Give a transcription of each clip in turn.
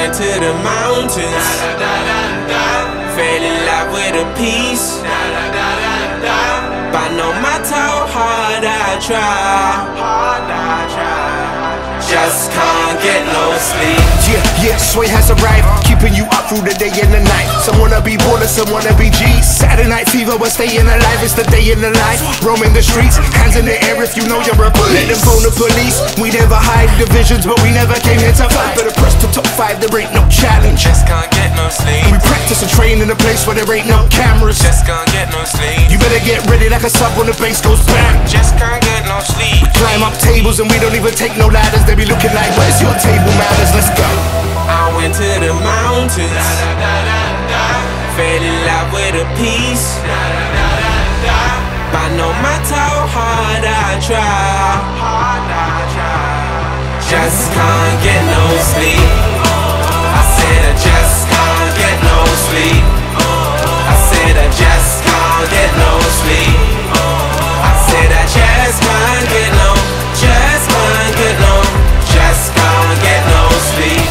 went to the mountains, fell in love with a piece. But no matter how hard I try, just can't get no sleep. Yeah, Sway has arrived, keeping you up through the day and the night. Some wanna be baller, some wanna be G's. Saturday night fever, we're staying alive, it's the day in the life. Roaming the streets, hands in the air if you know you're a police. Let them phone the police, we never hide divisions, but we never came here to fight. Better press to top 5, there ain't no challenge. Just can't get no sleep. We practice and train in a place where there ain't no cameras. Just can't get no sleep. You better get ready like a sub when the bass goes bang. Just can't get no sleep. We climb up tables and we don't even take no ladders. They be looking like, where's your table manners? Let's go. I went to the mountains, fell in love with a piece. But no matter how hard I try, just can't get no sleep. I said I just can't get no sleep. I said I just can't get no sleep. I said I just can't get no, just can't get no, just can't get no sleep.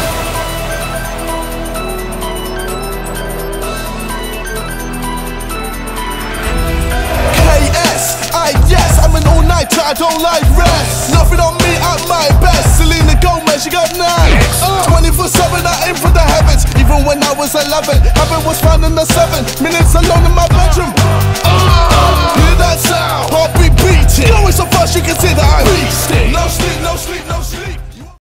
Yes, I'm an all-nighter, I don't like rest. Nothing on me at my best. Selena Gomez, you got 9. 24/7, I aim for the heavens. Even when I was 11, heaven was found in the 7 minutes alone in my